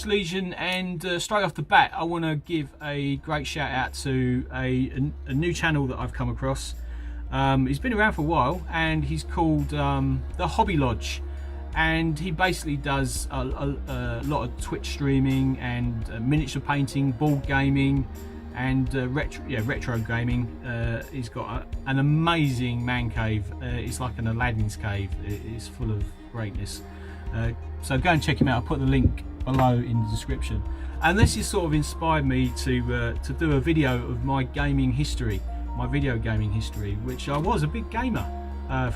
Twitch Legion, and straight off the bat I want to give a great shout out to a new channel that I've come across. He's been around for a while, and he's called The Hobby Lodge, and he basically does a lot of Twitch streaming and miniature painting, board gaming, and retro gaming. He's got an amazing man cave. It's like an Aladdin's cave. It's full of greatness. So go and check him out. I'll put the link below in the description. And this has sort of inspired me to do a video of my gaming history, my video gaming history, which I was a big gamer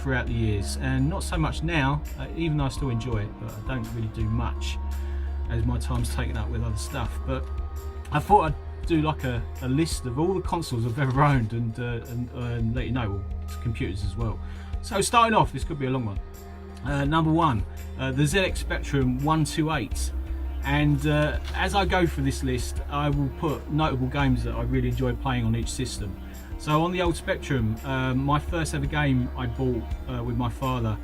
throughout the years, and not so much now, even though I still enjoy it, but I don't really do much as my time's taken up with other stuff. But I thought I'd do like a list of all the consoles I've ever owned, and let you know, well, it's computers as well. So starting off, this could be a long one. Number one, the ZX Spectrum 128. And as I go through this list, I will put notable games that I really enjoyed playing on each system. So on the old Spectrum, my first ever game I bought with my father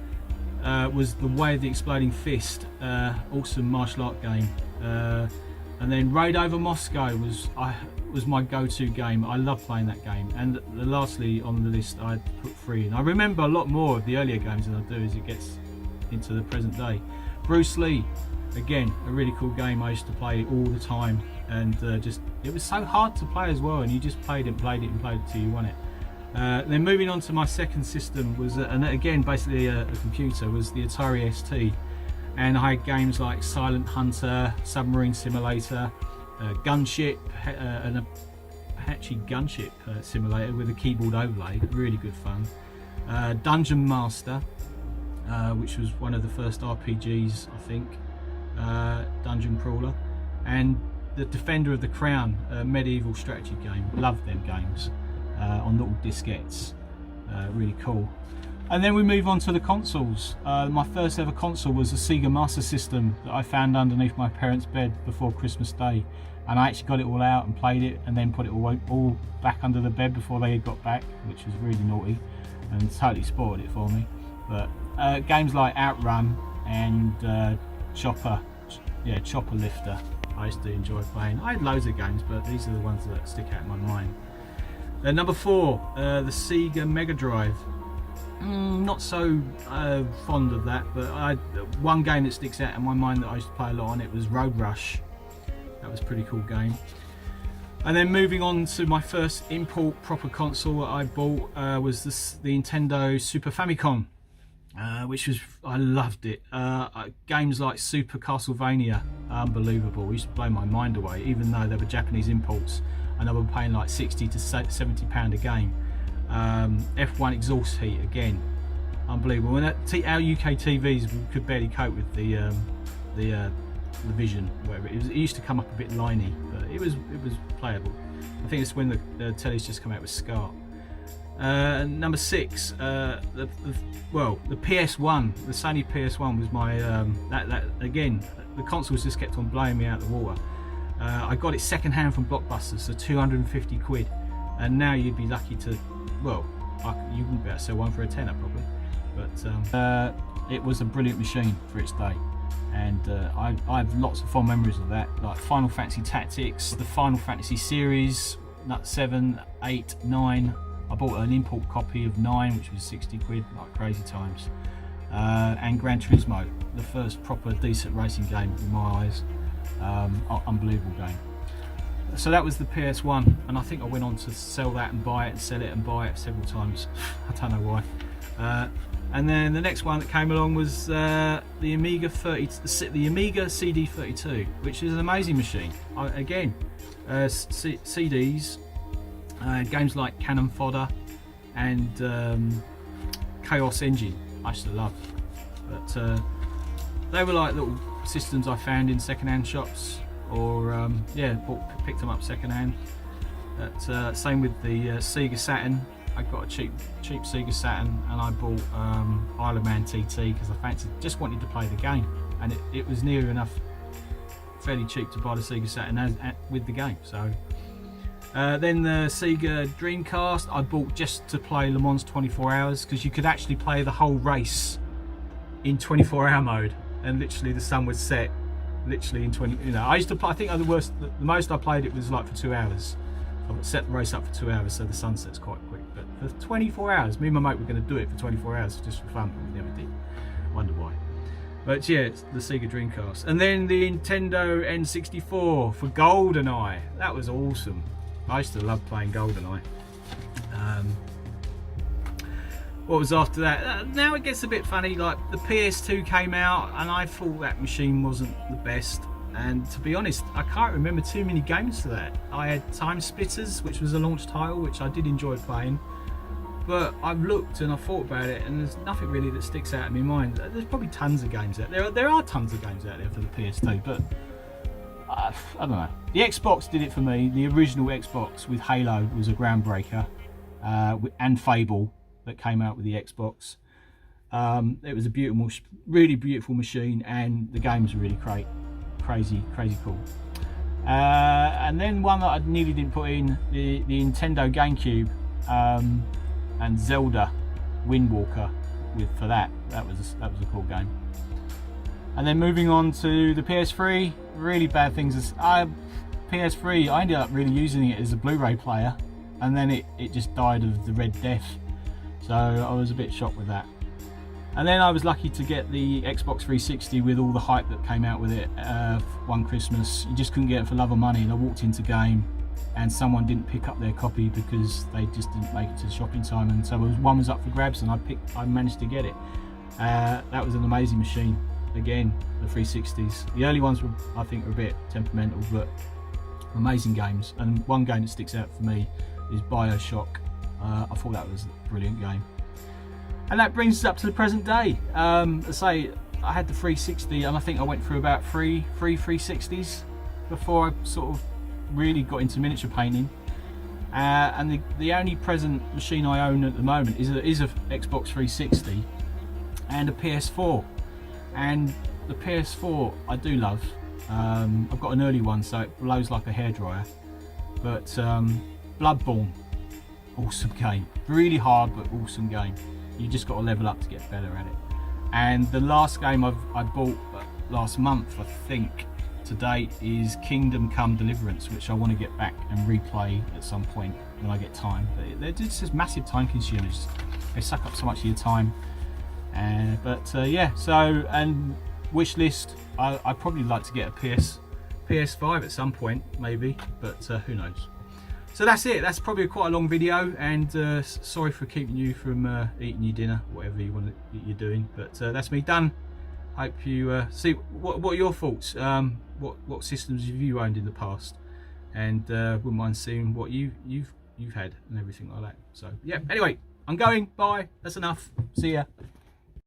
was The Way of the Exploding Fist, awesome martial art game. And then Raid Over Moscow was my go-to game. I love playing that game. And lastly on the list, I put 3 in. I remember a lot more of the earlier games than I do as it gets into the present day. Bruce Lee, again, a really cool game I used to play all the time, and it was so hard to play as well, and you just played it till you won it. Then moving on to my second system was, and again basically a computer, was the Atari ST, and I had games like Silent Hunter, Submarine Simulator, Gunship, an Apache Gunship simulator with a keyboard overlay, really good fun. Dungeon Master, which was one of the first RPGs, I think. Dungeon crawler, and the Defender of the Crown, medieval strategy game. Love them games on little diskettes, really cool. And then we move on to the consoles. My first ever console was a SEGA Master System that I found underneath my parents' bed before Christmas Day, and I actually got it all out and played it, and then put it all back under the bed before they got back, which was really naughty and totally spoiled it for me. But games like Outrun and Choplifter, I used to enjoy playing. I had loads of games, but these are the ones that stick out in my mind. Number 4, the Sega Mega Drive. Not so fond of that, but one game that sticks out in my mind that I used to play a lot on it was Road Rush. That was a pretty cool game. And then moving on to my first import proper console that I bought was the Nintendo Super Famicom. Which was, I loved it. Games like Super Castlevania, unbelievable. It used to blow my mind away, even though they were Japanese imports and I was paying like £60 to £70 a game. F1 Exhaust Heat, again, unbelievable. And our UK TVs could barely cope with the vision, whatever it was. It used to come up a bit liney, but it was playable. I think it's when the telly's just come out with SCART. Number 6, the PS1, the Sony PS1 was my that again, the consoles just kept on blowing me out of the water. I got it second hand from Blockbuster, so 250 quid, and now you'd be lucky to, well, you wouldn't be able to sell one for a tenner probably, but it was a brilliant machine for its day, and I have lots of fond memories of that, like Final Fantasy Tactics, the Final Fantasy series, 7, 8, 9. I bought an import copy of 9, which was 60 quid, like crazy times. And Gran Turismo, the first proper decent racing game in my eyes. Unbelievable game. So that was the PS1, and I think I went on to sell that and buy it and sell it and buy it several times. I don't know why. And then the next one that came along was the Amiga CD32, which is an amazing machine. Again, CDs. Games like Cannon Fodder and Chaos Engine I used to love, but they were like little systems I found in second-hand shops, or picked them up second-hand. Same with the Sega Saturn. I got a cheap Sega Saturn, and I bought Isle of Man TT because I just wanted to play the game, and it was near enough fairly cheap to buy the Sega Saturn with the game. So then the Sega Dreamcast I bought just to play Le Mans 24 hours, because you could actually play the whole race in 24-hour mode, and literally the sun would set literally in 20. You know, I used to play. I think the most I played it was like for 2 hours. I set the race up for 2 hours, so the sun sets quite quick. But for 24 hours, me and my mate were going to do it for 24 hours just for fun, but we never did. Wonder why. But yeah, it's the Sega Dreamcast. And then the Nintendo N64 for GoldenEye. That was awesome. I used to love playing GoldenEye. What was after that? Now it gets a bit funny. Like the PS2 came out, and I thought that machine wasn't the best. And to be honest, I can't remember too many games for that. I had Time Splitters, which was a launch title, which I did enjoy playing. But I've looked and I've thought about it, and there's nothing really that sticks out in my mind. There's probably tons of games out there. There are tons of games out there for the PS2, but I don't know. The Xbox did it for me. The original Xbox with Halo was a groundbreaker, and Fable that came out with the Xbox. It was a beautiful, really beautiful machine, and the games were really crazy cool. And then one that I nearly didn't put in, the Nintendo GameCube, and Zelda Wind Walker for that was a cool game. And then moving on to the PS3, really bad things. PS3, I ended up really using it as a Blu-ray player, and then it just died of the Red Death, so I was a bit shocked with that. And then I was lucky to get the Xbox 360 with all the hype that came out with it one Christmas. You just couldn't get it for love or money, and I walked into game and someone didn't pick up their copy because they just didn't make it to the shopping time, and so one was up for grabs, and I managed to get it. That was an amazing machine. Again, the 360s. The early ones were, I think, were a bit temperamental, but amazing games. And one game that sticks out for me is BioShock. I thought that was a brilliant game. And that brings us up to the present day. I say I had the 360, and I think I went through about three 360s before I sort of really got into miniature painting. And the only present machine I own at the moment is a Xbox 360 and a PS4. And the PS4 I do love. I've got an early one, so it blows like a hairdryer. But Bloodborne, awesome game. Really hard, but awesome game. You just got to level up to get better at it. And the last game I bought last month, I think, to date, is Kingdom Come Deliverance, which I want to get back and replay at some point when I get time. They're just massive time consumers. They suck up so much of your time. Yeah, so, and wish list, I'd probably like to get a PS5 at some point, maybe, but who knows. So that's it. That's probably quite a long video, and sorry for keeping you from eating your dinner, whatever you're doing, but that's me done. Hope you see what are your thoughts. What systems have you owned in the past, and wouldn't mind seeing what you've had and everything like that. So yeah, anyway, I'm going. Bye. That's enough. See ya.